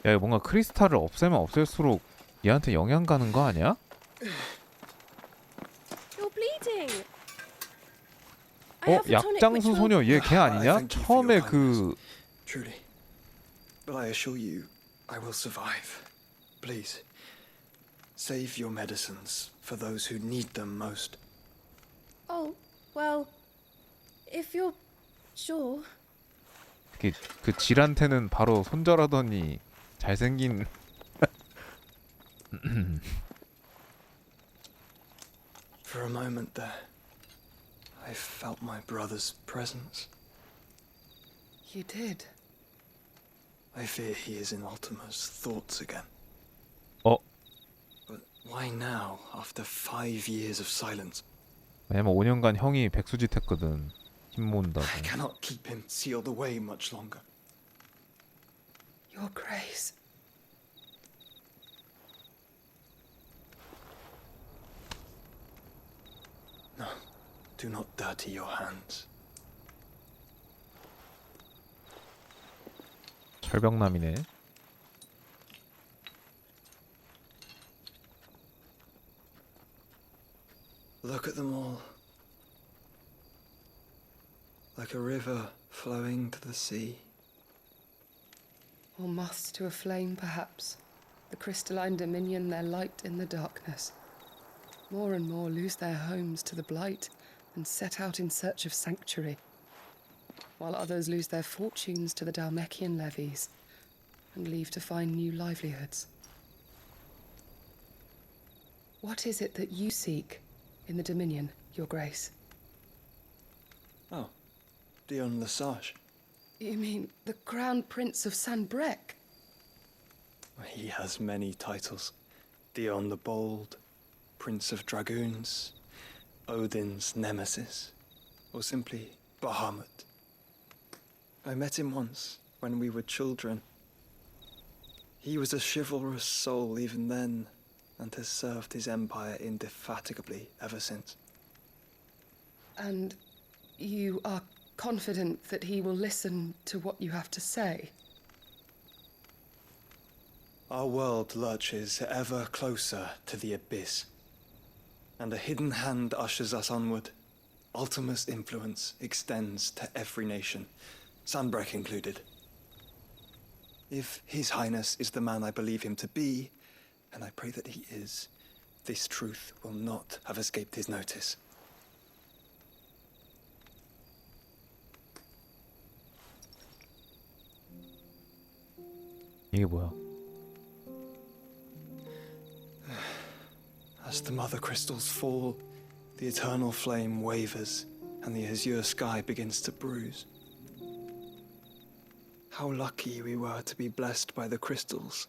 야, 이거 뭔가 크리스탈을 없애면 없앨수록 얘한테 영향 가는 거 아니야? You're bleeding. I 어? have a tonic which 약장수 will... 소녀 얘 걔 I 아니냐? thank you for 처음에 your 그... Truly. But I assure you, I will survive. Please, save your medicines for those who need them most. Oh, well, if you're sure. 그 질한테는 바로 손절하더니 잘생긴... For a moment there, I felt my brother's presence. You did? I fear he is in Ultima's thoughts again. 어? But why now, after 5 years of silence? 왜냐면 5년간 형이 백수짓 했거든. 힘 모은다고. I cannot keep him sealed away much longer. Your Grace. No, do not dirty your hands. 철벽남이네. Look at them all. Like a river flowing to the sea. Or moths to a flame, perhaps. The crystalline dominion their light in the darkness. More and more lose their homes to the blight and set out in search of sanctuary, while others lose their fortunes to the Dalmekian levies and leave to find new livelihoods. What is it that you seek in the Dominion, Your Grace? Oh, Dion Lesage. You mean the Crown Prince of Sanbrec? He has many titles. Dion the Bold, Prince of Dragoons, Odin's Nemesis, or simply Bahamut. I met him once, when we were children. He was a chivalrous soul even then, and has served his empire indefatigably ever since. And you are confident that he will listen to what you have to say? Our world lurches ever closer to the abyss, and a hidden hand ushers us onward. Ultima's influence extends to every nation, Sanbrec included. If His Highness is the man I believe him to be, and I pray that he is, this truth will not have escaped his notice. 이게 뭐야? As the mother crystals fall, the eternal flame wavers, and the azure sky begins to bruise. How lucky we were to be blessed by the crystals,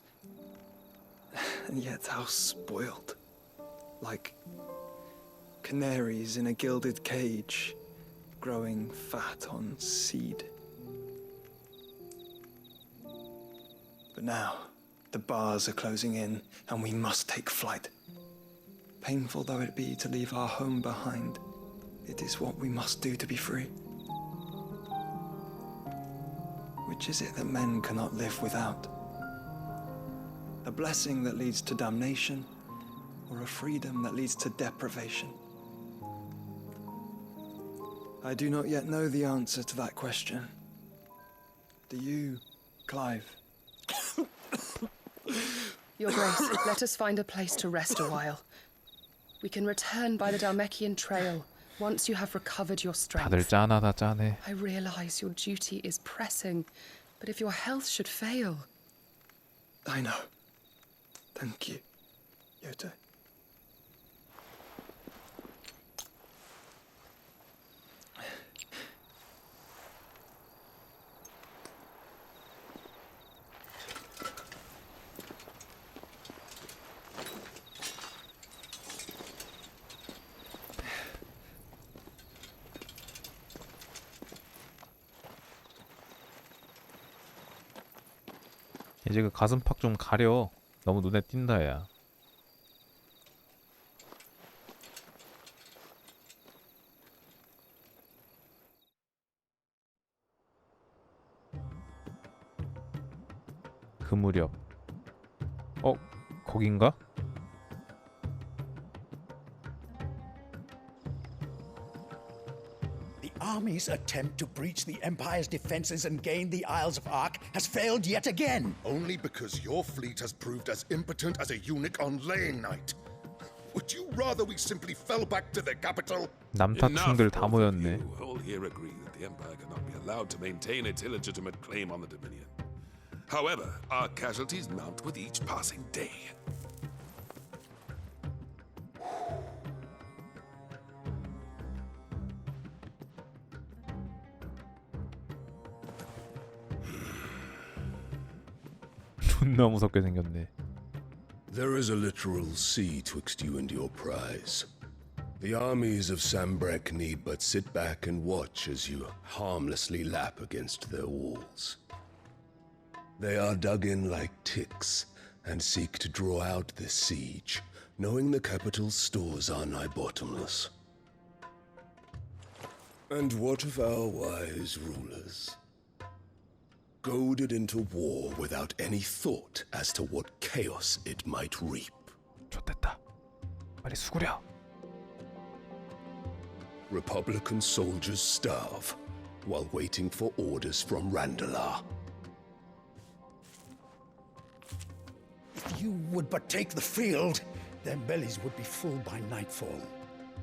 and yet how spoiled. Like canaries in a gilded cage, growing fat on seed. But now, the bars are closing in, and we must take flight. Painful though it be to leave our home behind, it is what we must do to be free. Which is it that men cannot live without? A blessing that leads to damnation, or a freedom that leads to deprivation? I do not yet know the answer to that question. Do you, Clive? Your Grace, let us find a place to rest a while. We can return by the Dalmekian trail once you have recovered your 다들 strength. 짠하다 짠해. I realize your duty is pressing, but if your health should fail... I know. Thank you, Yote. 이제 그 가슴팍 좀 가려. 너무 눈에 띈다 야. 그 무렵. 거긴가? The army's attempt to breach the Empire's defenses and gain the Isles of Ark has failed yet again. Only because your fleet has proved as impotent as a eunuch on laying night. Would you rather we simply fell back to the capital? 남사충들 다 Enough, both of 모였네. you all here agree that the Empire cannot be allowed to maintain its illegitimate claim on the Dominion. However, our casualties mount with each passing day. 존나 무섭게 생겼네. There is a literal sea twixt you and your prize. The armies of Sambrek need but sit back and watch as you harmlessly lap against their walls. They are dug in like ticks and seek to draw out this siege, knowing the capital's stores are nigh bottomless. And what of our wise rulers? Goaded into war without any thought as to what chaos it might reap. 좋댔다. 빨리 수구려. Republican soldiers starve while waiting for orders from Randalar. If you would but take the field, their bellies would be full by nightfall.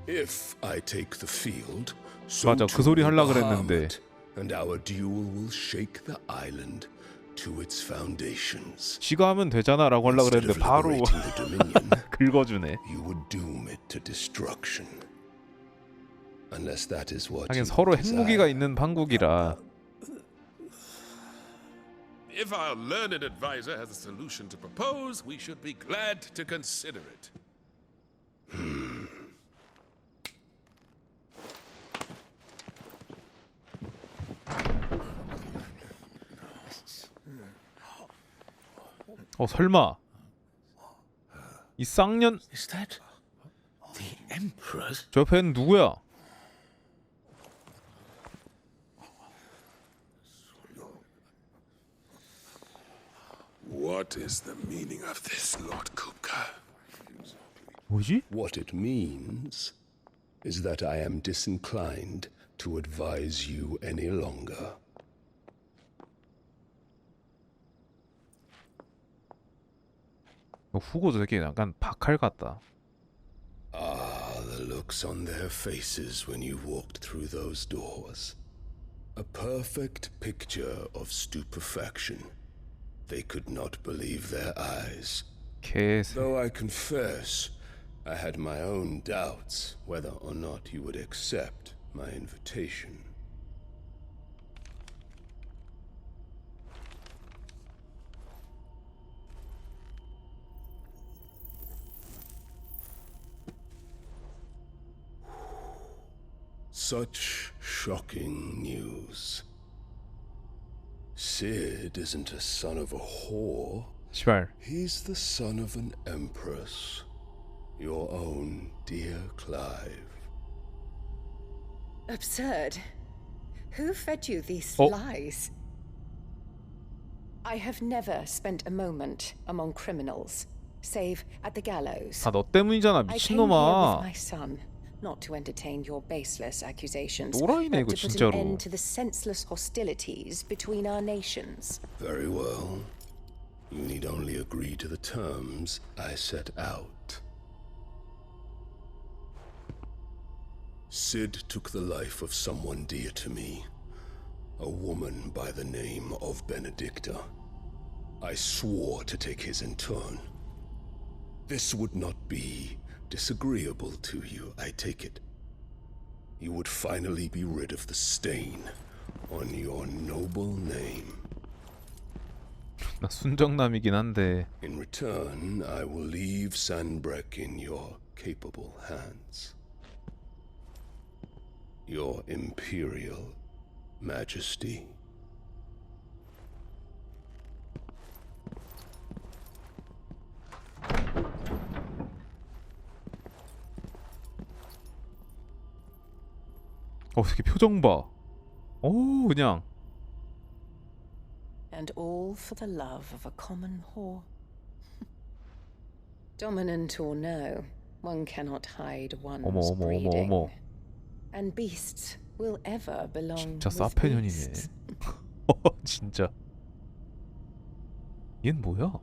If I take the field, so 맞아, 그 소리 하려고 그랬는데. and our duel will shake the island to its foundations. 지가 하면 되잖아라고 하려고 Instead 그랬는데 of 바로 liberating the Dominion, 긁어주네. you would doom it to destruction. Unless that is what 하긴 you 서로 desire. 핵무기가 있는 판국이라. If our learned advisor has a solution to propose, we should be glad to consider it. 설마 이 쌍년 Is that the Emperor's? 저 옆에는 누구야? What is the meaning of this, Lord Kupka? 뭐지? What it means is that I am disinclined to advise you any longer. 후고도 되게 약간 박할 같다. Ah, the looks on their faces when you walked through those doors. A perfect picture of stupefaction. They could not believe their eyes. 개새. Though I confess, I had my own doubts whether or not you would accept my invitation. Such shocking news. Sid isn't a son of a whore. 시발. He's the son of an empress. Your own dear Clive. Absurd. Who fed you these Oh. lies? I have never spent a moment among criminals, save at the gallows. 다 너 때문이잖아, I came here with my 미친놈아. son, not to entertain your baseless accusations, 또라이네, but 이거 to put 진짜로. an end to the senseless hostilities between our nations. Very well. You need only agree to the terms I set out. Sid took the life of someone dear to me, a woman by the name of Benedicta. I swore to take his in turn. This would not be disagreeable to you, I take it. You would finally be rid of the stain on your noble name. 나 순정남이긴 한데. In return, I will leave Sanbrek in your capable hands. Your Imperial Majesty. 이렇게 표정 봐. 오, 그냥 And all for the love of a common whore. Dominant or no, one cannot hide one's 어머 breeding. 어머. And beasts will ever belong 진짜 with 사페년이네. beasts. 진짜. 얜 뭐야?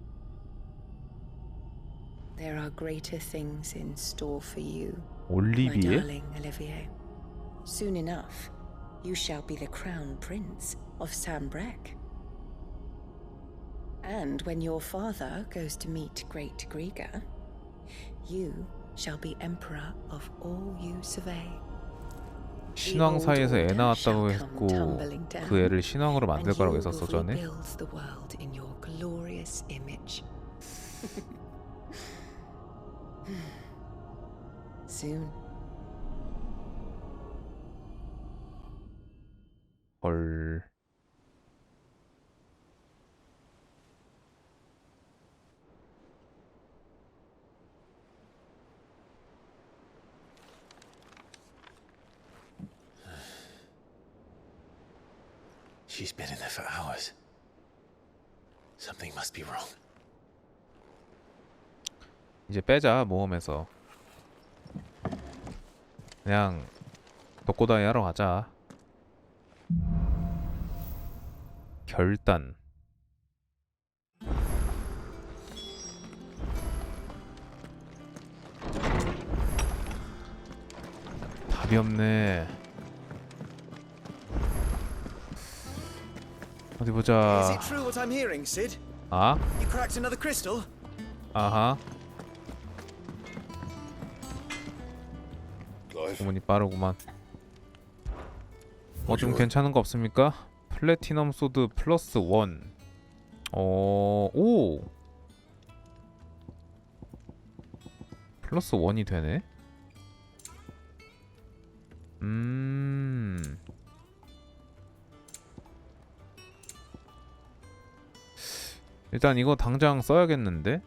There are greater things in store for you, my 올리비에? darling Olivier. Soon enough, you shall be the crown prince of Sambrec. And when your father goes to meet great Griga, you shall be emperor of all you survey. 신왕 사이에서 애 낳았다고 했고 그 애를 신왕으로 만들 거라고 했었어 전에. Builds the world in your glorious image. Soon. 헐. She's been in there for hours. Something must be wrong. 이제 빼자 모험에서. 그냥 독고다이 하러 가자. 결단. 답이 없네. 어디 보자. Is it true what I'm hearing, Sid? 아? You cracked another crystal? 아하. Clive, 주문이 빠르구만. 좀 괜찮은 거 없습니까? 플래티넘 소드 플러스 1. 오. 플러스 1이 되네. 일단 이거 당장 써야겠는데?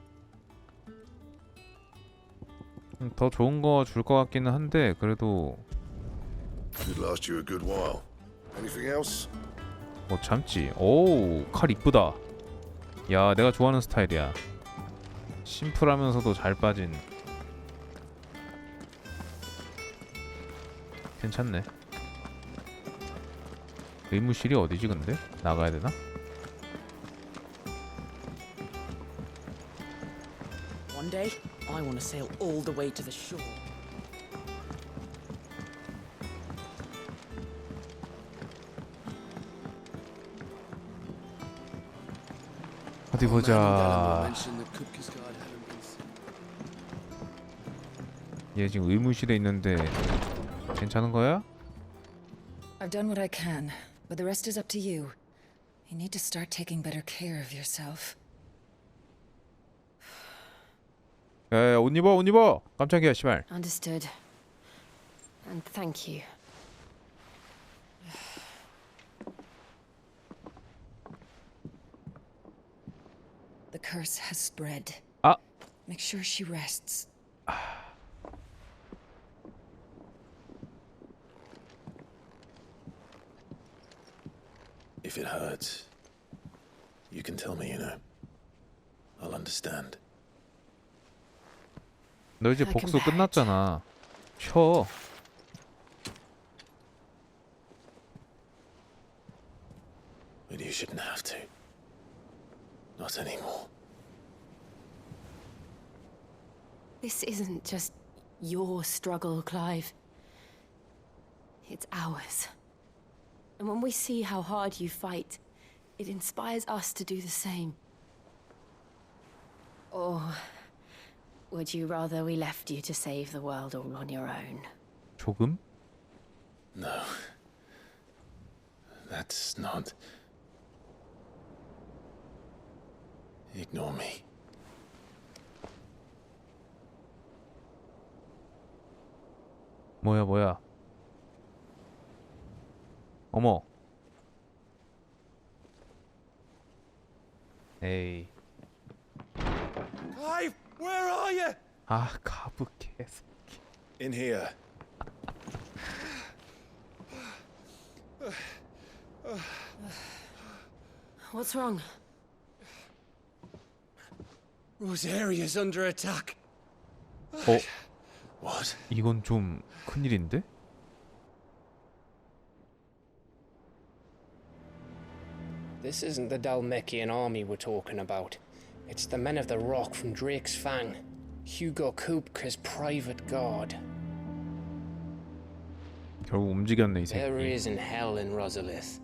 더 좋은 거 줄 것 같기는 한데 그래도 should last you a good while. Anything else? 못 참지. 오우, 칼 이쁘다. 야, 내가 좋아하는 스타일이야. 심플하면서도 잘 빠진. 괜찮네. 의무실이 어디지 근데? 나가야 되나? One day, I want to sail all the way to the shore. 어디 보자. 얘 지금 의무실에 있는데 괜찮은 거야? I've done what I can, but the rest is up to you. You need to start taking better care of yourself. 야, 옷 입어, 옷 입어. 깜짝이야, 씨발. Understood. And thank you. The curse has spread. 아. Make sure she rests. If it hurts, you can tell me, you know. I'll understand. 너 이제 복수 끝났잖아. 쉬어. But you shouldn't have to. Not anymore. This isn't just your struggle, Clive. It's ours. And when we see how hard you fight, it inspires us to do the same. Or would you rather we left you to save the world all on your own? 조금? No. That's not... Ignore me. 뭐야, 뭐야. 어머. 에이. Clive, where are you? 아, 가부 개새끼. In here. What's wrong? Rosaria's under attack. 어? What? 이건 좀 큰일인데? This isn't the Dalmekian army we're talking about. It's the men of the Rock from Drake's Fang. Hugo Kupka's private guard. 결국 움직였네 이 There 새끼. is in hell in Rosalith.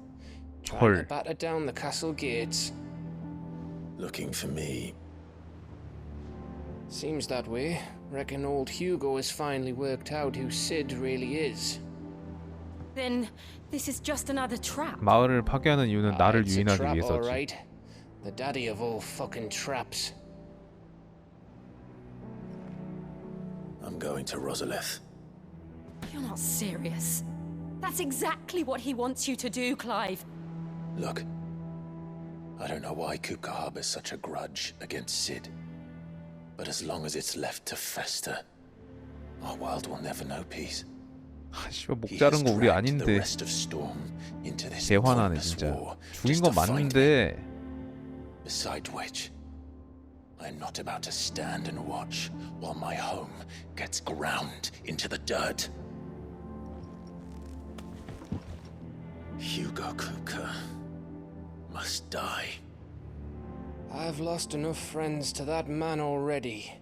Trying 헐. to batter down the castle gates. Looking for me. Seems that way. Reckon old Hugo has finally worked out who Sid really is. Then this is just another trap. 마을을 파괴하는 이유는 나를 It's a 유인하기 trap, all 위해서지. right. The daddy of all fucking traps. I'm going to Rosalith. You're not serious. That's exactly what he wants you to do, Clive. Look, I don't know why Kupka harbors such a grudge against Sid, but as long as it's left to fester, our world will never know peace. 씨발 목 자른 거 우리 아닌데 대화나네 진짜. 죽인 건 맞는데. Besides which, I'm not about to stand and watch while my home gets ground into the dirt. Hugo Kupka must die. I've lost enough friends to that man already.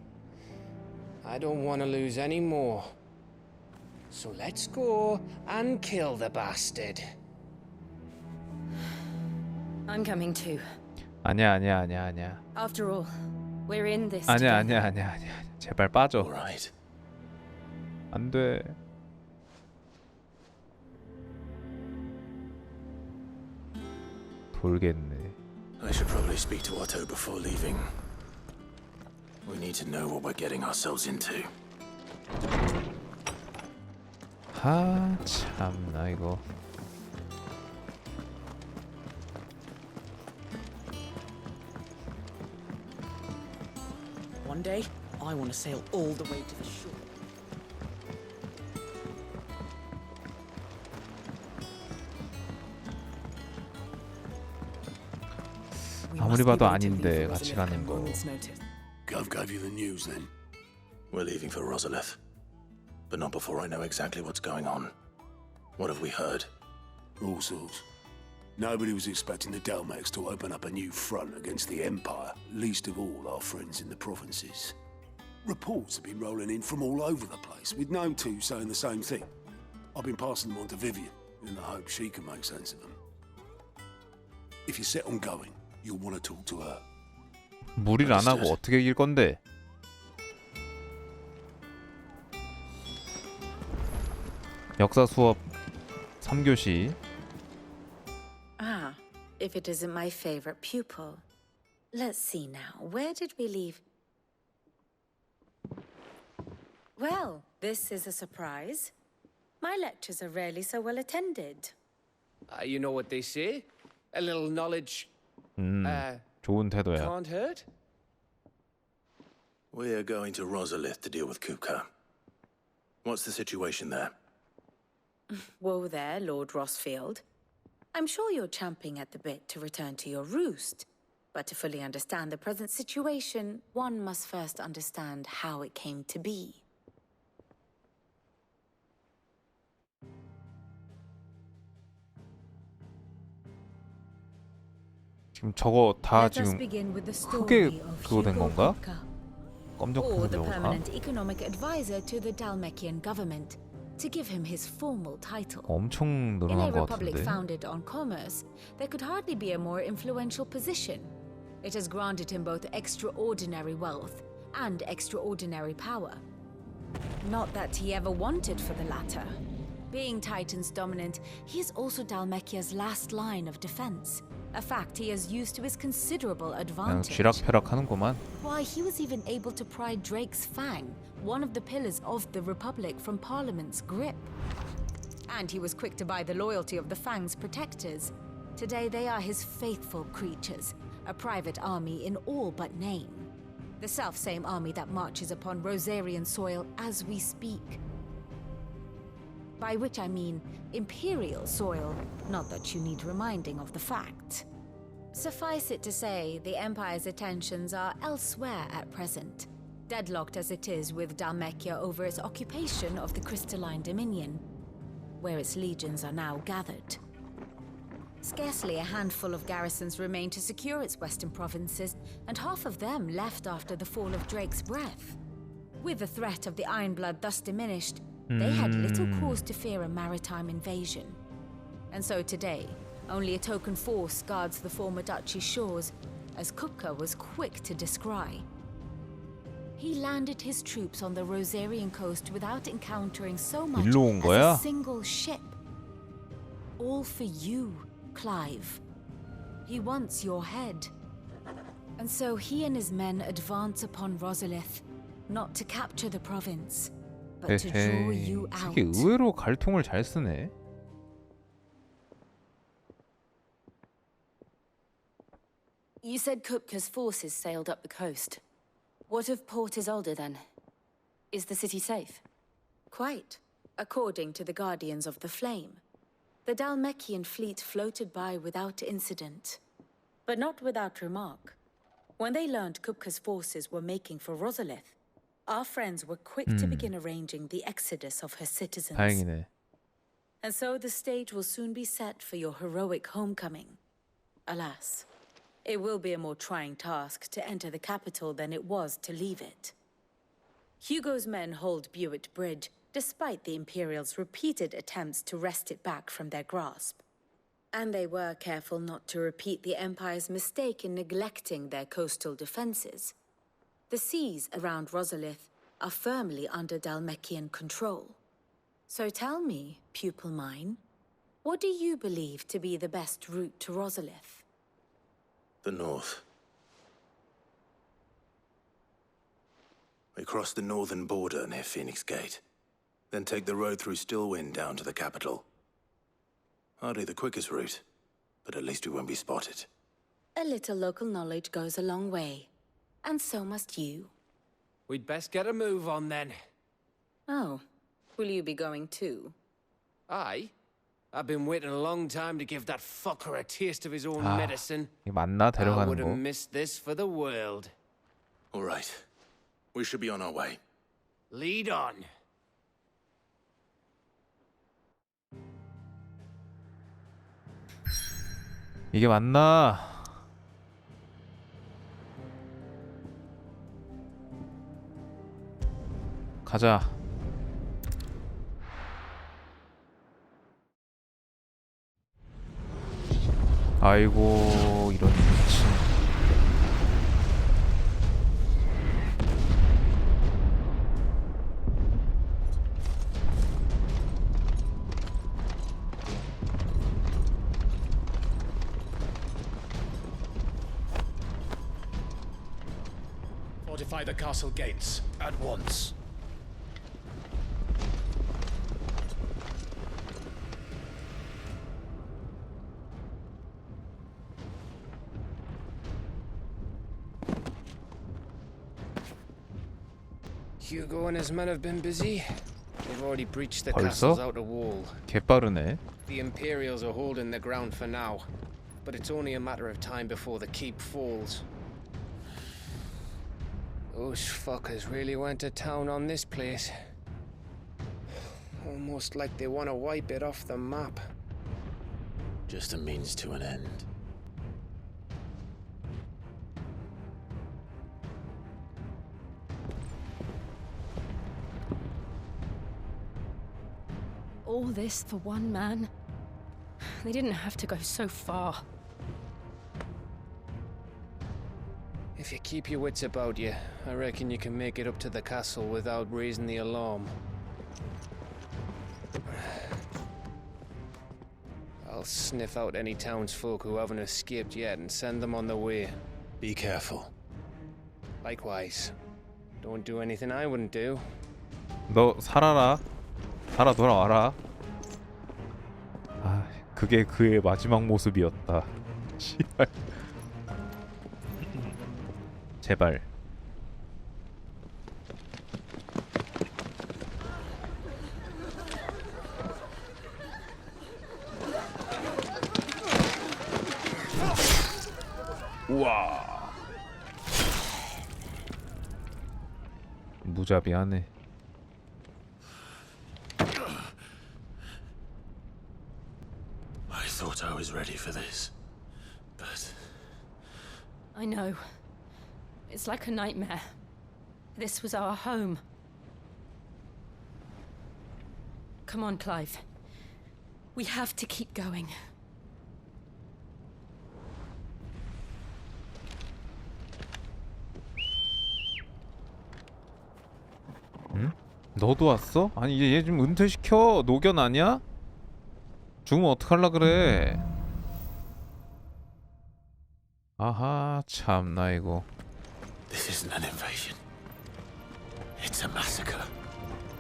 I don't want to lose any more. So let's go and kill the bastard. I'm coming too. 아니야. After all, we're in this. 아니야. together. 제발 빠져. All right. 안 돼. 돌겠네. I should probably speak to Otto before leaving. We need to know what we're getting ourselves into. 하 참나 이거. One day, I want to sail all the way to the shore. 아무리 봐도 아닌데 같이 가는 거. Gov gave you the news then? We're leaving for Rosalith, but not before I know exactly what's going on. What have we heard? All sorts. Nobody was expecting the Dalmaks to open up a new front against the Empire, least of all our friends in the provinces. Reports have been rolling in from all over the place, with no two saying the same thing. I've been passing them on to Vivian, in the hope she can make sense of them. If you're set on going, you'll want to talk to her. 무리를 안 하고 어떻게 이길 건데? 역사 수업 3교시. Ah, if it isn't my favorite pupil. Let's see now. Where did we leave? Well, this is a surprise. My lectures are rarely so well attended. You know what they say? A little knowledge 좋은 태도야. can't hurt. We're going to Rosalith to deal with Kupka. What's the situation there? Whoa there, Lord Rossfield. I'm sure you're champing at the bit to return to your roost. But to fully understand the present situation, one must first understand how it came to be. 지금 저거 다 Let us 지금 begin with the 흙에 story of 그거 된 Hugo 건가? Kupka, 검정 or the 흙으로 가? permanent economic advisor to the Dalmekian government, to give him his formal title. 엄청 In a 늘어난 것 republic 같은데. founded on commerce, there could hardly be a more influential position. It has granted him both extraordinary wealth and extraordinary power. Not that he ever wanted for the latter. Being Titan's dominant, he is also Dalmekia's last line of defense, a fact he has used to his considerable 그냥 advantage. 쥐락펴락하는구만. Why, he was even able to pry Drake's Fang, one of the pillars of the Republic, from Parliament's grip. And he was quick to buy the loyalty of the Fang's protectors. Today they are his faithful creatures, a private army in all but name. The self-same army that marches upon Rosarian soil as we speak. By which I mean Imperial soil, not that you need reminding of the fact. Suffice it to say, the Empire's attentions are elsewhere at present, deadlocked as it is with Dhalmekia over its occupation of the Crystalline Dominion, where its legions are now gathered. Scarcely a handful of garrisons remain to secure its western provinces, and half of them left after the fall of Drake's Breath. With the threat of the Ironblood thus diminished, they had little cause to fear a maritime invasion. And so today, only a token force guards the former duchy's shores, as Kupka was quick to descry. He landed his troops on the Rosarian coast without encountering so much 일로 온 as 거야? a single ship. All for you, Clive. He wants your head. And so he and his men advance upon Rosalith, not to capture the province, but to draw you out. 이게 의외로 갈통을 잘 쓰네. You said Kupka's forces sailed up the coast. What of Port Isolde then? Is the city safe? Quite, according to the Guardians of the Flame. The Dhalmekian fleet floated by without incident, but not without remark. When they learned Kupka's forces were making for Rosalith, our friends were quick to begin arranging the exodus of her citizens. 다행이네. And so the stage will soon be set for your heroic homecoming. Alas, it will be a more trying task to enter the capital than it was to leave it. Hugo's men hold Buett Bridge, despite the Imperials' repeated attempts to wrest it back from their grasp. And they were careful not to repeat the Empire's mistake in neglecting their coastal defenses. The seas around Rosalith are firmly under Dhalmekian control. So tell me, pupil mine, what do you believe to be the best route to Rosalith? The north. We cross the northern border near Phoenix Gate, then take the road through Stillwind down to the capital. Hardly the quickest route, but at least we won't be spotted. A little local knowledge goes a long way, and so must you. We'd best get a move on then. Oh, will you be going too? Aye. I've been waiting a long time to give that fucker a taste of his own 아, medicine. 이게 맞나 I 데려가는 wouldn't 거? miss this for the world. All right. We should be on our way. Lead on. 이게 맞나? 가자. 아이고 이런 미친. Fortify the castle gates at once. Hugo and his men have been busy. They've already breached the 벌써? castle's outer wall. 개빠르네. The Imperials are holding the ground for now, but it's only a matter of time before the keep falls. Those fuckers really went to town on this place. Almost like they want to wipe it off the map. Just a means to an end. All this for one man? They didn't have to go so far. If you keep your wits about you, I reckon you can make it up to the castle without raising the alarm. I'll sniff out any townsfolk who haven't escaped yet and send them on their way. Be careful. Likewise. Don't do anything I wouldn't do. 너 살아라. 살아 돌아와라. 아, 그게 그의 마지막 모습이었다. 씨발. 제발. 우와. 무자비하네. I thought I was ready for this, but I know. It's like a nightmare. This was our home. Come on, Clive. We have to keep going. 응? 너도 왔어? 아니 얘 좀 은퇴시켜. 노견 아니야? 죽으면 어떡할라 그래. 아하 참나 이거. this isn't an invasion. It's a massacre.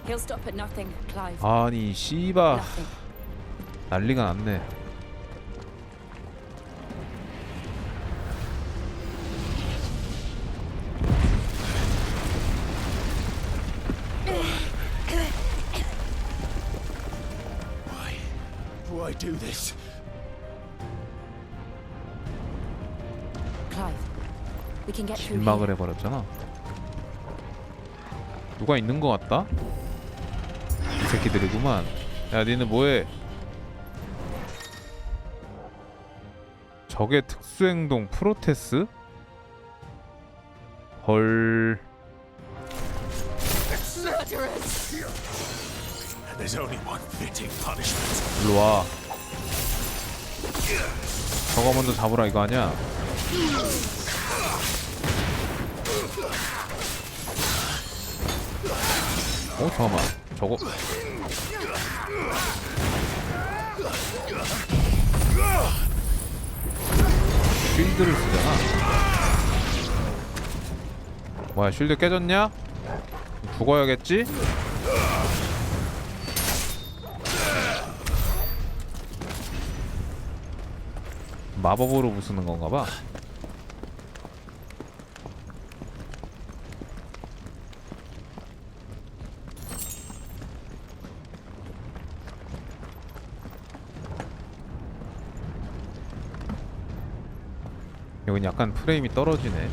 He'll stop at nothing, Clive. 아니 씨바 Nothing. 난리가 났네. Why do this? Clive, we can get through 길막을 here. 해버렸잖아. 누가 있는 것 같다? 이 새끼들이구만. 야 니는 뭐해? 적의 특수행동 프로테스? 헐. There's only one fitting punishment. 일로와. 저거 먼저 잡으라 이거 아니야? 잠깐만 저거 쉴드를 쓰잖아. 뭐야 쉴드 깨졌냐? 죽어야겠지? 마법으로 부수는 건가봐. 여긴 약간 프레임이 떨어지네.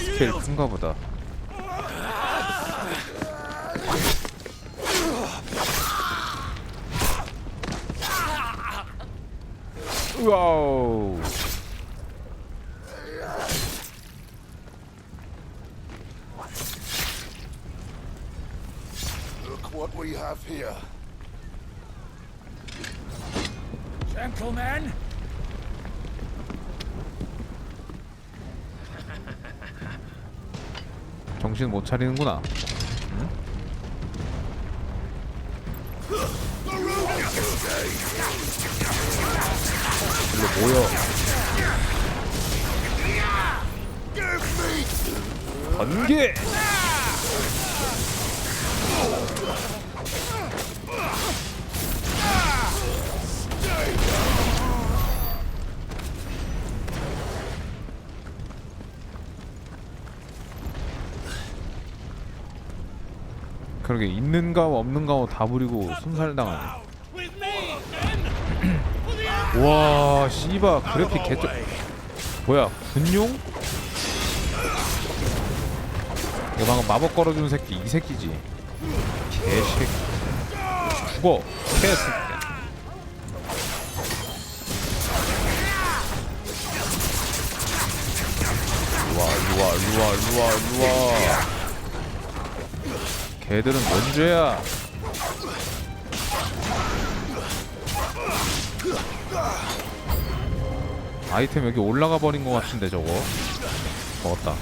스케일 큰가 보다. 와우. Look what we have here. Gentlemen, 정신 못 차리는구나. 응? 일로 모여. 번개. 그러게 있는가 없는가 다 부리고 순살당하네. 와 씨바 그래픽 개쩌. 뭐야 군용? 이거 방금 마법 걸어준 새끼 이 새끼지. 개새끼. 죽어 개새끼. 일로와. 걔들은 뭔 죄야? 아이템 여기 올라가 버린 것 같은데 저거. 먹었다.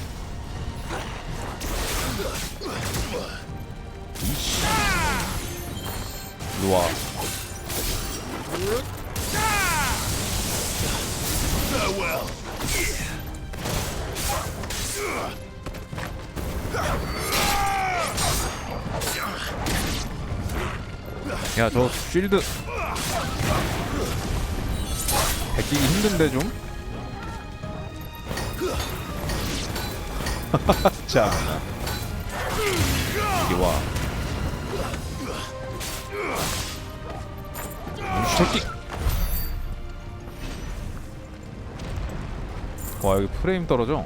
이씨. 일로와. 야, 저 쉴드 베끼기 힘든데 좀? 자, 이리 와. 이 새끼. 와 여기 프레임 떨어져.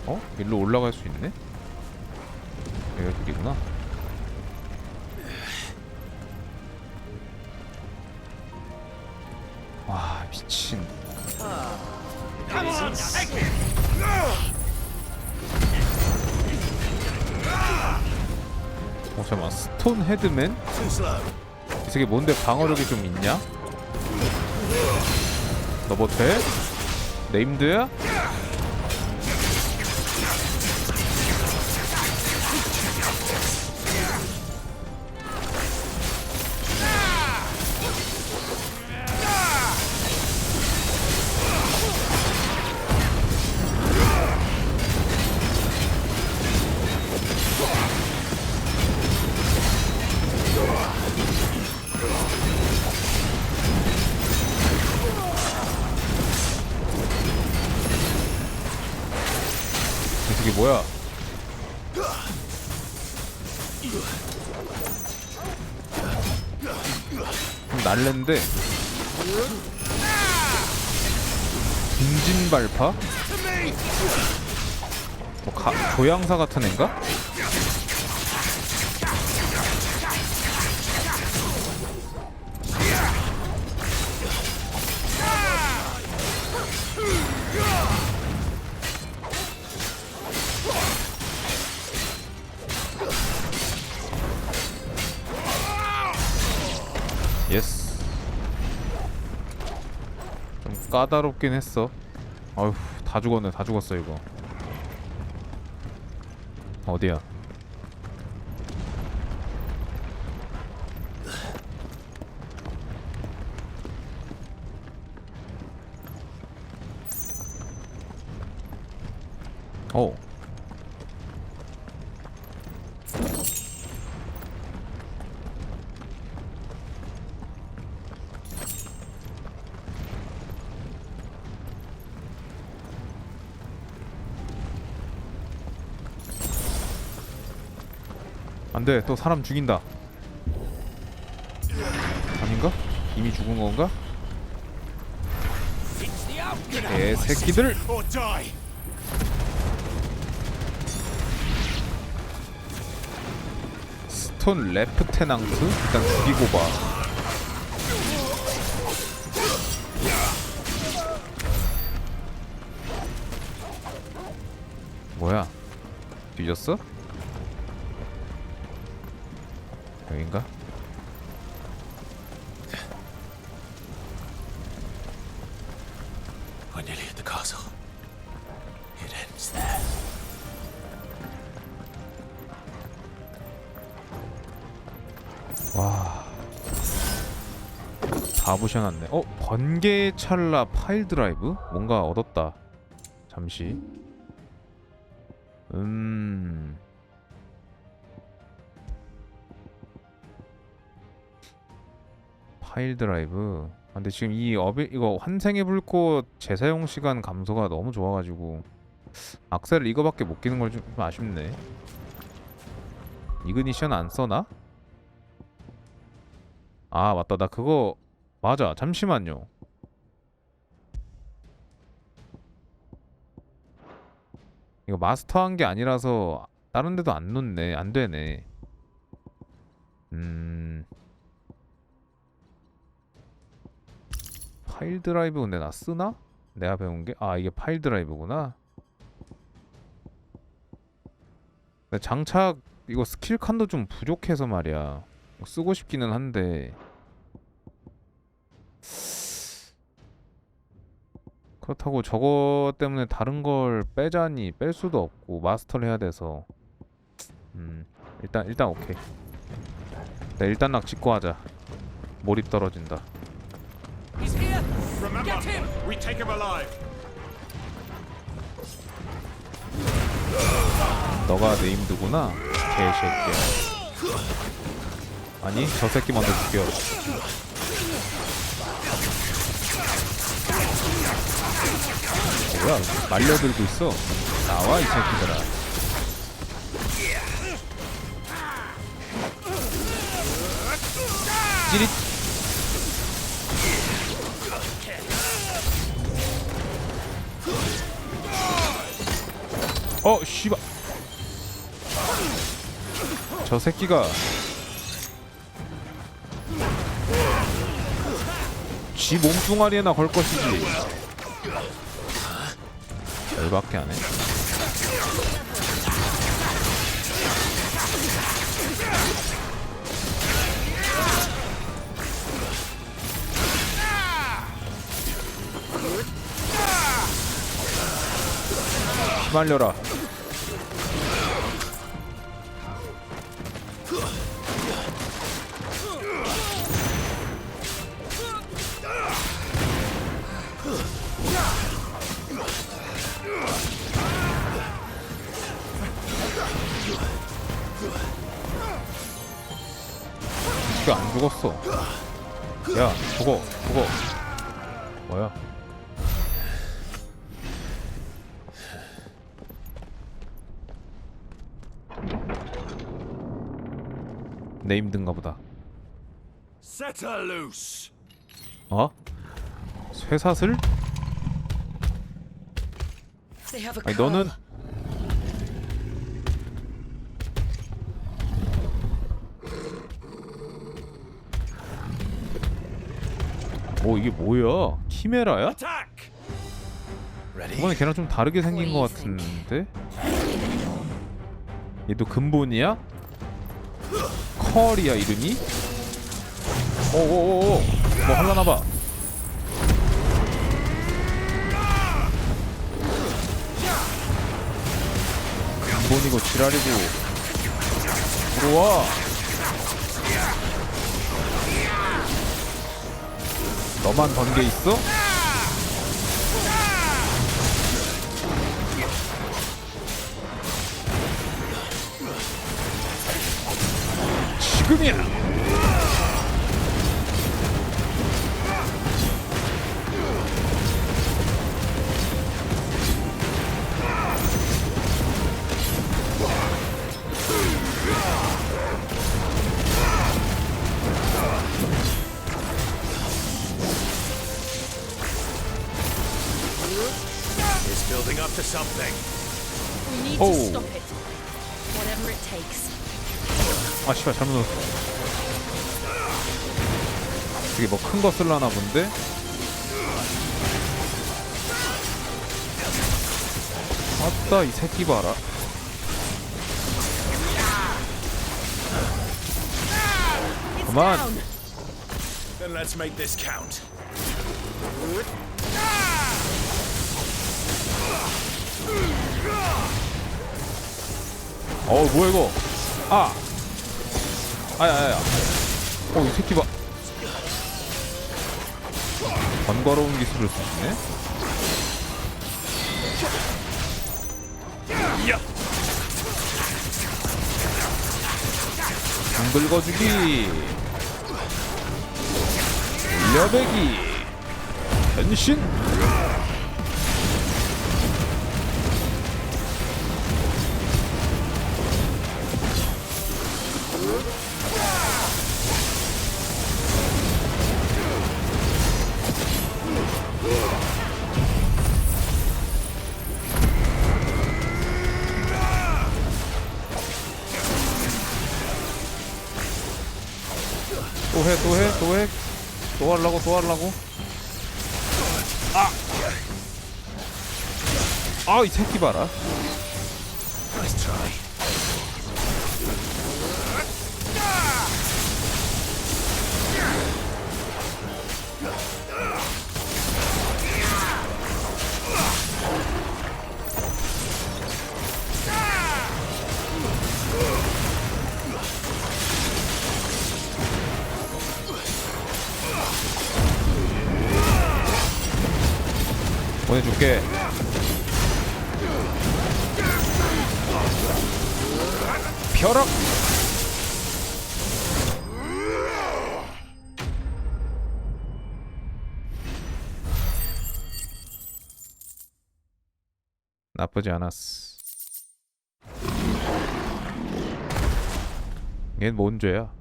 어? 일로 올라갈 수 있네? 여기가 길이구나. 와 미친. 잠깐만 스톤 헤드맨? 이 새끼 뭔데 방어력이 좀 있냐? 너 뭐 돼? 네임드야? 이게 뭐야? 날랜데 분진 발파? 뭐 조향사 같은 앤가? 예스. 좀 까다롭긴 했어. 어휴 다 죽었네. 다 죽었어 이거. 어디야? 오. 안돼 또 사람 죽인다. 아닌가? 이미 죽은 건가? 개새끼들! 스톤 레프테낭트? 일단 죽이고 봐. 뭐야? 뒤졌어? 여긴가? We're nearly at the castle. It ends there. 와. 다 부셔놨네. 번개의 찰나 파일 드라이브? 뭔가 얻었다. 잠시. 파일 드라이브. 근데 지금 이거 환생의 불꽃 재사용 시간 감소가 너무 좋아가지고 악셀을 이거밖에 못 끼는 걸 좀 아쉽네. 이그니션 안 써나? 아 맞다 나 그거 맞아. 잠시만요. 이거 마스터한 게 아니라서 다른 데도 안 놓네. 안 되네. 파일 드라이브 근데 나 쓰나? 내가 배운 게? 아 이게 파일 드라이브구나. 근데 장착 이거 스킬 칸도 좀 부족해서 말이야. 쓰고 싶기는 한데 그렇다고 저거 때문에 다른 걸 빼자니 뺄 수도 없고 마스터를 해야 돼서 일단 오케이. 네, 일단 락 찍고 하자. 몰입 떨어진다. He's here. Remember, we take him alive. 너가 네임드구나. 개새끼야. 아니 저 새끼 먼저 죽여. 뭐야 말려들고 있어. 나와 이 새끼들아. 찌릿. 씨발. 저 새끼가 지 몸뚱아리에나 걸 것이지. 열받게 하네. 휘말려라. 이거 안 죽었어. 야, 죽어. 뭐야? 내 힘든가 보다. Set her loose. 어? 쇠사슬? They have a 아니 call. 너는 이게 뭐야? 키메라야? Attack. 이번에 걔랑 좀 다르게 생긴 것 같은데? 얘도 근본이야? 컬이야 이름이? 오오오오 뭐 할라나봐. 근본이고 지랄이고 들어와. 너만 번개 있어? 지금이야. It's building up to something. We need Oh. to stop it. Whatever it takes. 아 씨발 잘못 넣었어. 이게 뭐 큰 거 쓸라나 본데? 아따 이 새끼 봐라. 그만. Then let's make this count. 뭐야 이거? 아야야야. 이 새끼 봐. 번거로운 기술을 쓰시네. 야. 긁어주기. 올려배기. 변신. 또 하려고. 이 새끼 봐라. Nice try. 보내줄게. 벼락. 나쁘지 않았어. 얜 뭔 죄야?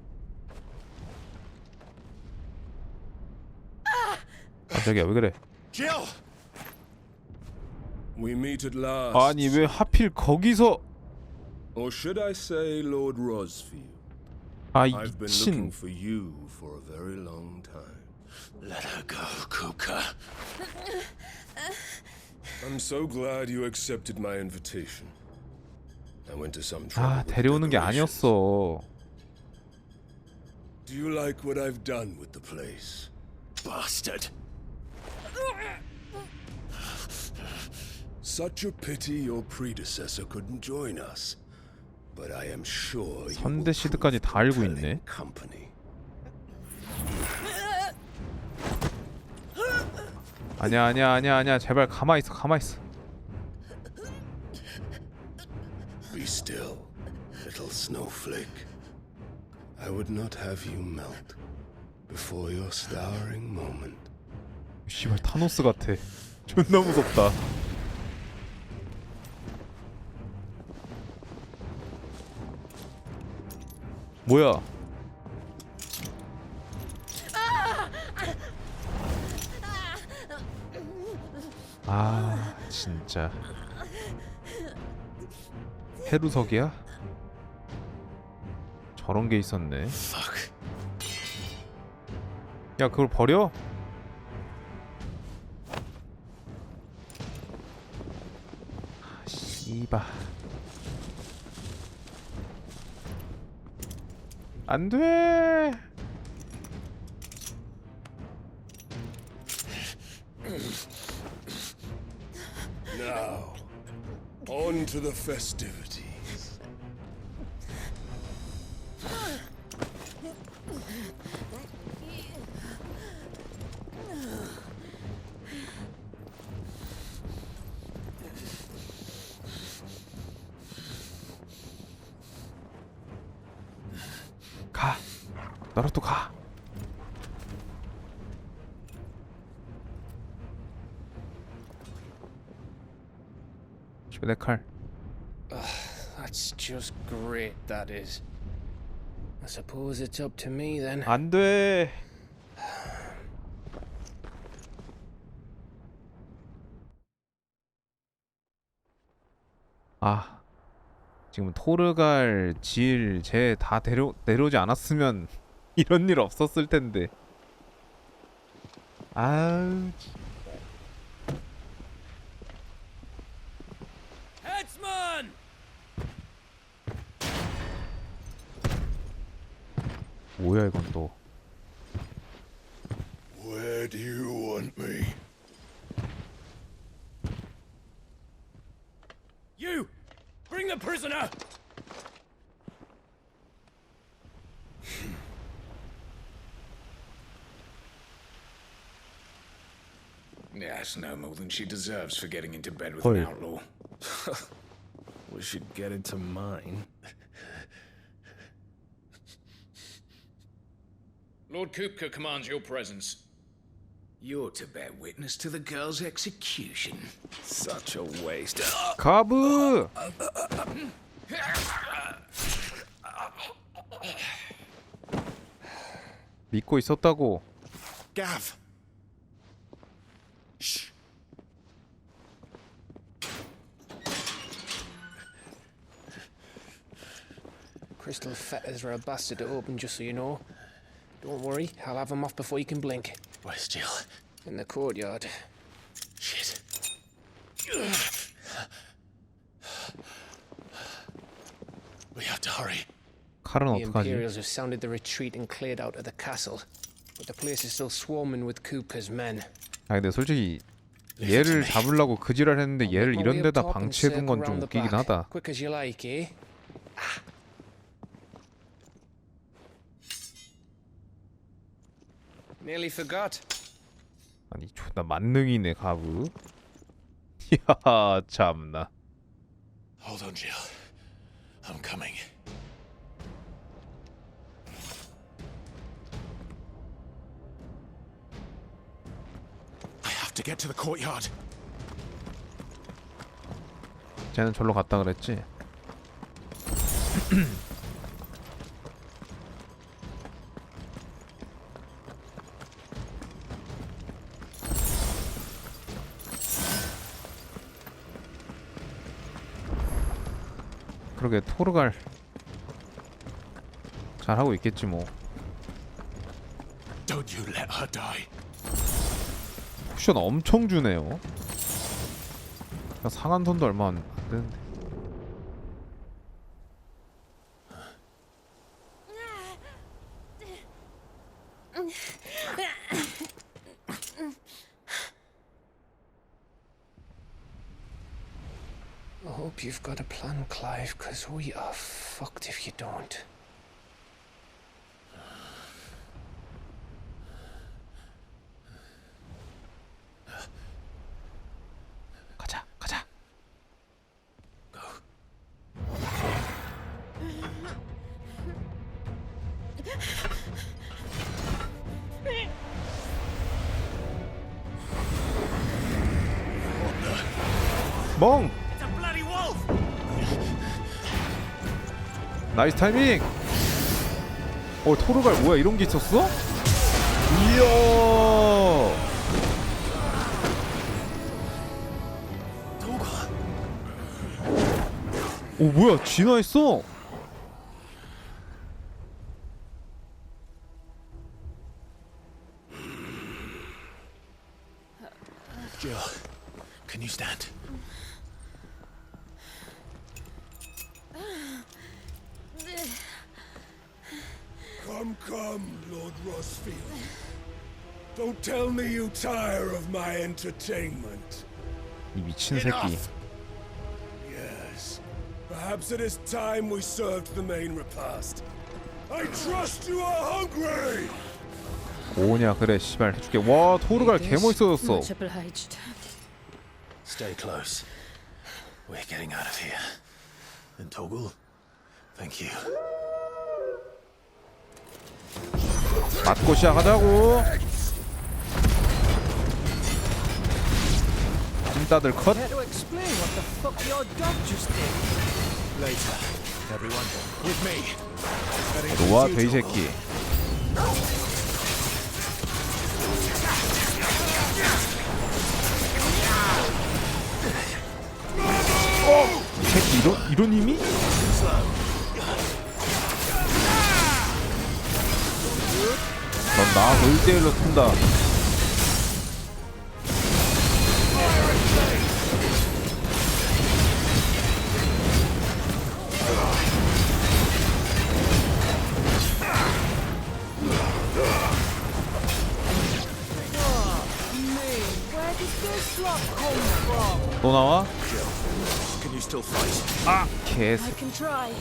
깜짝이야 왜 그래? Jill! We meet at last. 아니 왜 하필 거기서? Or should I say Lord Rosfield? 아 이 I've been 미친. looking for you for a very long time. Let her go, Kuka. I'm so glad you accepted my invitation. I went to some trouble. 아 with 데려오는 게 decorations. 아니었어. Do you like what I've done with the place? Bastard. Such a pity your predecessor couldn't join us. But I am sure you will 선대 시드까지 다 알고 있네. company. 아니야 제발 가만히 있어. Be still, little snowflake. I would not have you melt before your starring moment. 씨발 타노스 같아. 존나 무섭다. 뭐야? 아 진짜 해루석이야? 저런 게 있었네. 야 그걸 버려? 아, 씨발 안돼. Now, on to the festivities. 가. 너라도 가. 집에 내 칼. That's just great, that is. I suppose it's up to me then. 안 돼. 아. 지금 토르갈, 질, 쟤 다 내려오지 않았으면 이런 일 없었을 텐데. 아우. Headsman! 뭐야 이건 또. Where do you want me? You! Bring the prisoner! Yes, no more than she deserves for getting into bed with Oi. an outlaw. We should get into mine. Lord Kupka commands your presence. You're to bear witness to the girl's execution. Such a waste. 가브. 믿고 있었다고. Gav! Shh. Crystal fetters are a bastard to open, just so you know. Don't worry, I'll have them off before you can blink. Where's Jill? In the courtyard. Shit. We have to hurry. 칼은 The 어떡하지? Imperials have sounded the retreat and cleared out of the castle. But the place is still swarming with Kupka's men. 아 근데 솔직히 얘를 잡으려고 그 지랄 했는데 얘를 이런 데다 방치해둔 건 좀 웃기긴 하다. Quick as you like, eh? Nearly forgot. 아니 존나 만능이네 가브. 야 참나. Hold on, Jill. I'm coming. I have to get to the courtyard. 쟤는 절로 갔다 그랬지. 그러게 토르갈 잘하고 있겠지 뭐. Don't you let her die. 쿠션 엄청 주네요. 상한 돈도 얼마 안 되는데. I hope you've got a plan, Clive, because we are fucked if you don't. 가자, 가자. 멍! It's a bloody wolf! 나이스 타이밍! 토르갈 뭐야 이런 게 있었어? 이야! 뭐야 진화했어? Jill, can you stand? Come, Lord Rossfield. Don't tell me you tire of my entertainment. 이 미친 새끼. Yes. Perhaps it is time we served the main repast. I trust you are hungry! 뭐냐 그래 씨발 해줄게. 와 토르갈 개멋있어졌어. Much obliged. Stay close. We're getting out of here. And Toggle, thank you. 맞고 시작하자고. 찐따들 컷. Care to explain what the fuck your dog just did? Later, everyone. With me. 좋아 돼지 새끼. 이 새끼 이런 힘이? 넌 나하고 1대1로 푼다. Where did this slot come from? 또 나와? Can you still fight? 아 개새. I can try.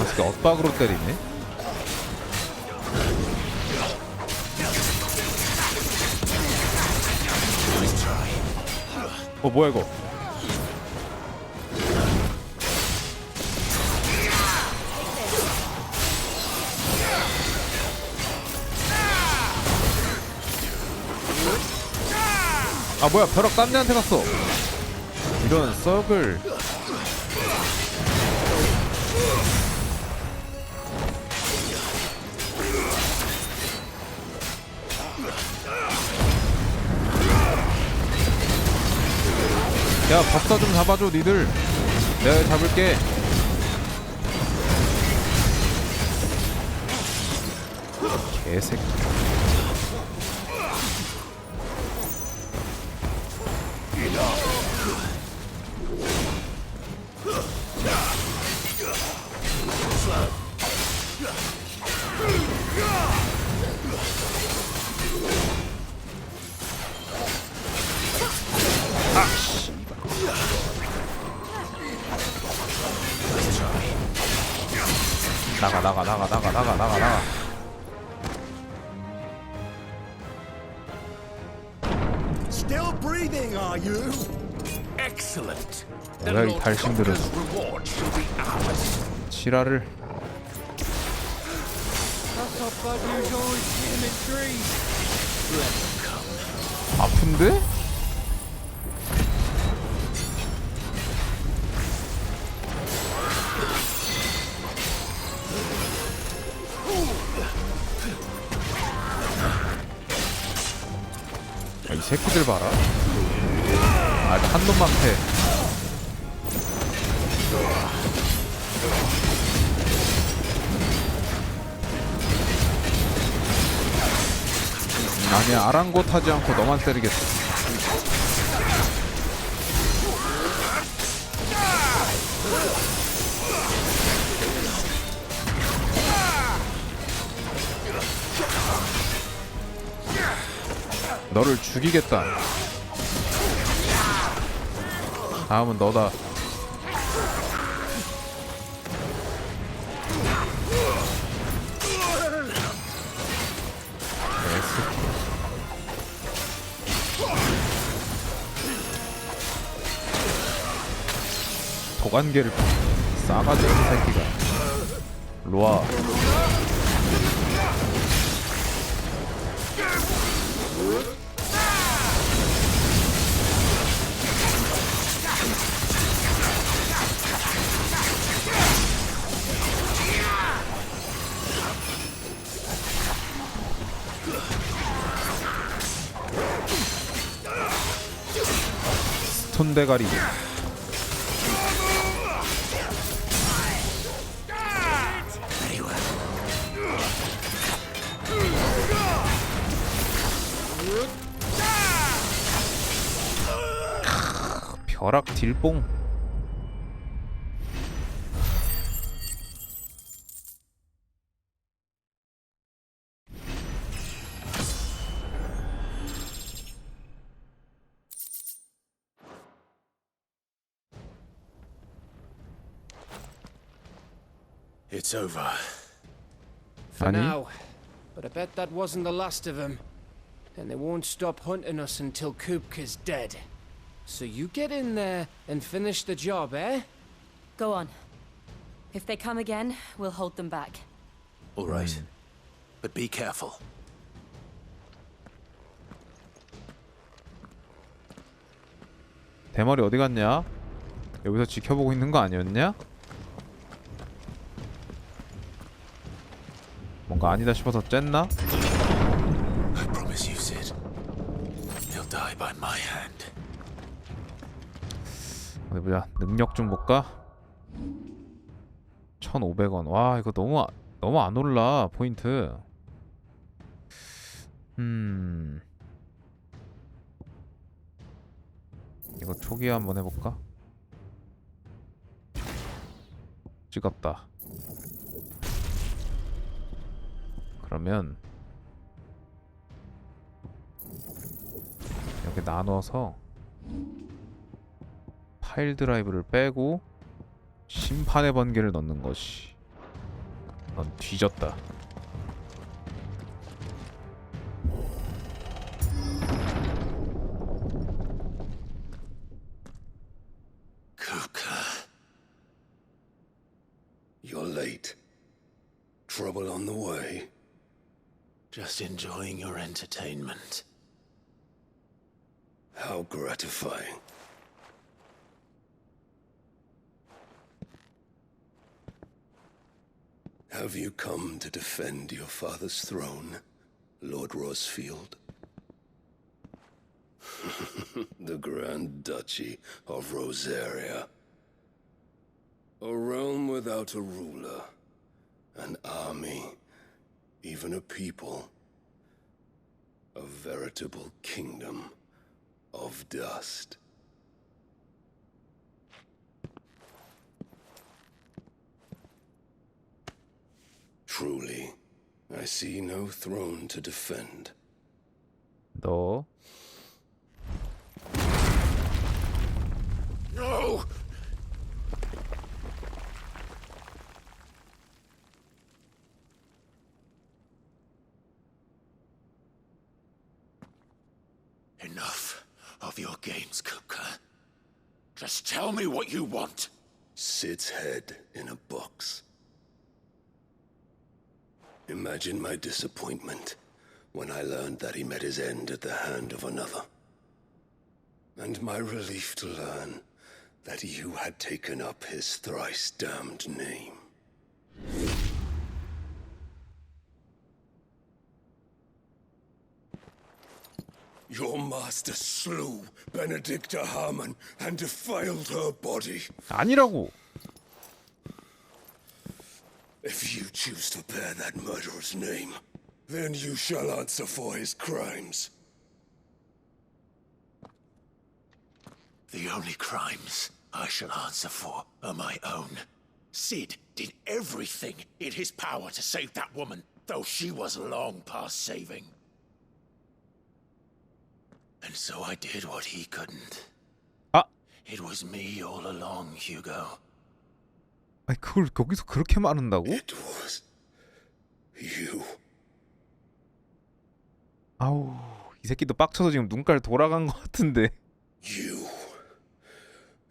어떻게 엇박으로 때리네? 뭐야 이거? 아 뭐야 벼락 딴 데한테 갔어. 이런 썩을. 야 법사 좀 잡아줘 니들. 내가 잡을게. 개새끼. 나가. Still breathing, are you? Excellent. 뭐야 이 달심들은. Reward shall be ours. 지랄을. That's how bad you always see him in dreams. 아픈데? 이 새끼들 봐라. 아, 한 놈만 패. 아니야, 아랑곳하지 않고 너만 때리겠어. 너를 죽이겠다. 다음은 너다. 도관계를 싸가지 없는 새끼가. 로아. 스톤 대가리. 벼락 딜뽕. It's over. For 아니? now. But I bet that wasn't the last of them. And they won't stop hunting us until Kupka's dead. So you get in there and finish the job, eh? Go on. If they come again, we'll hold them back. All right. But be careful. 대머리 어디 갔냐? 여기서 지켜보고 있는 거 아니었냐? 뭔가 아니다 싶어서 쨌나? I promise you, Sid. He'll die by my hand. 어디 보자. 능력 좀 볼까? 1,500원. 와, 이거 너무 안 올라 포인트. 이거 초기 한번 해볼까? 찍었다. 그러면 이렇게 나눠서 파일 드라이브를 빼고 심판의 번개를 넣는 것이. 넌 뒤졌다. You're late. Trouble on the way? Just enjoying your entertainment. How gratifying. Have you come to defend your father's throne, Lord Rosfield? The Grand Duchy of Rosaria. A realm without a ruler, an army, even a people. A veritable kingdom of dust. Truly, I see no throne to defend. 너 No! Enough of your games, Kupka. Just tell me what you want. Sid's head in a box. Imagine my disappointment when I learned that he met his end at the hand of another. And my relief to learn that you had taken up his thrice damned name. Your master slew Benedicta Harmon and defiled her body. 아니라고. If you choose to bear that murderer's name, Then you shall answer for his crimes. The only crimes I shall answer for are my own. Sid did everything in his power to save that woman, though she was long past saving. And so I did what he couldn't. It was me all along, Hugo. 아니 그걸 거기서 그렇게 말한다고? It was you. 아우 이 새끼도 빡쳐서 지금 눈깔 돌아간 것 같은데.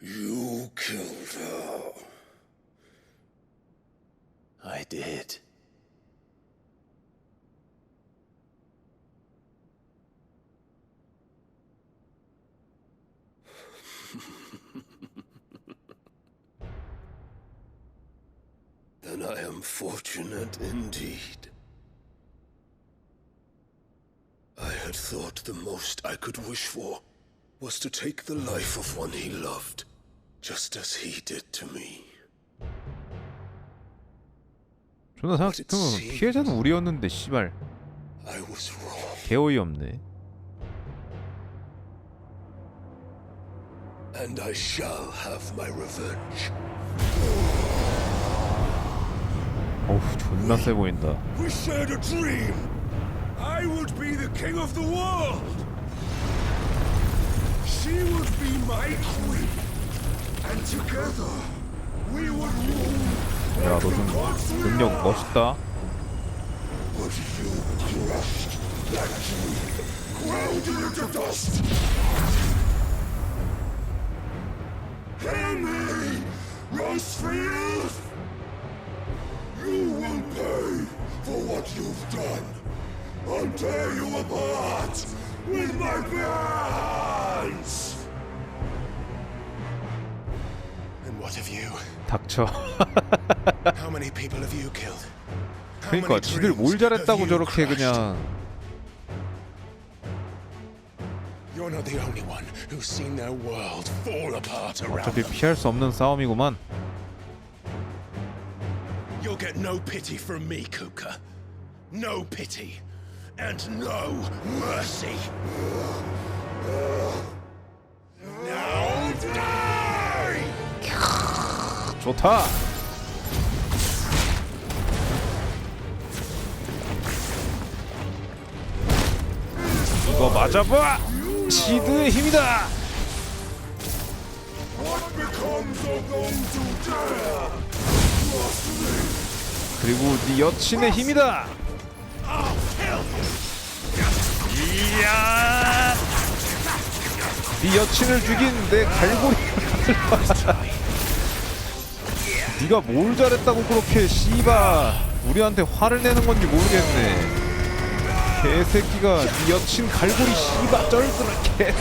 You killed her. I did. Then I am fortunate indeed. I had thought the most I could wish for was to take the life of one he loved, just as he did to me. 존나 생각해보면 피해자는 우리였는데 씨발 I was wrong. 개어이 없네. And I shall have my revenge. 어우 존나 세 보인다. We shared a dream. I would be the king of the world. She would be my queen. And together we would rule. 야, 너 좀 능력 멋있다. But you crushed that dream, ground it into dust. Hear me, Rosefield. You will pay for what you've done. I'll tear you apart with my bare hands. And what have you? 닥쳐. How many people have you killed? 그러니까 지들 뭘 잘했다고 저렇게 그냥. You're not the only one who's seen their world fall apart around 어차피 them. 피할 수 없는 싸움이구만. You'll get no pity from me, Kupka. No pity. And no mercy. Now die! 좋다. 이거 맞아봐. 시드의 힘이다. What becomes of those who dare? 그리고 네 여친의 힘이다. 이야. 네 여친을 죽인 내 갈고리를 네가 뭘 잘했다고 그렇게 씨바 우리한테 화를 내는 건지 모르겠네. 개새끼가 네 여친 갈고리 씨바 쩔더라 개.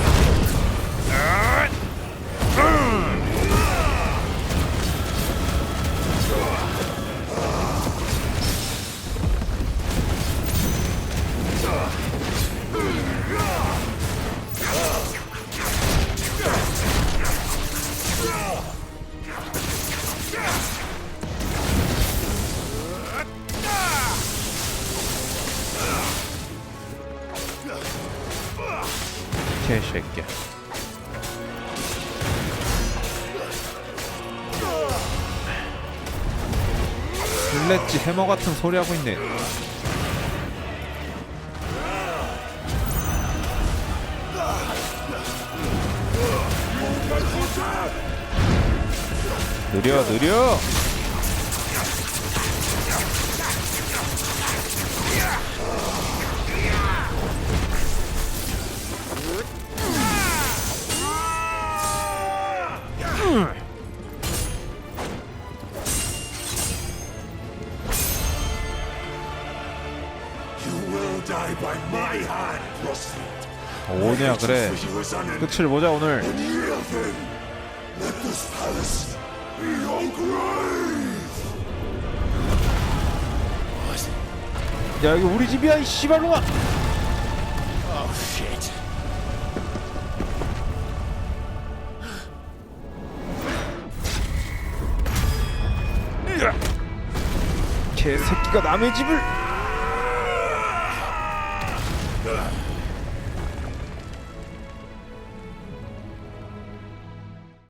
개새끼야. 슬래지 해머 같은 소리 하고 있네. 느려 느려. 오냐 그래. 끝을 보자 오늘. 야 이거 우리 집이야 이 씨발놈아. 개새끼가 남의 집을.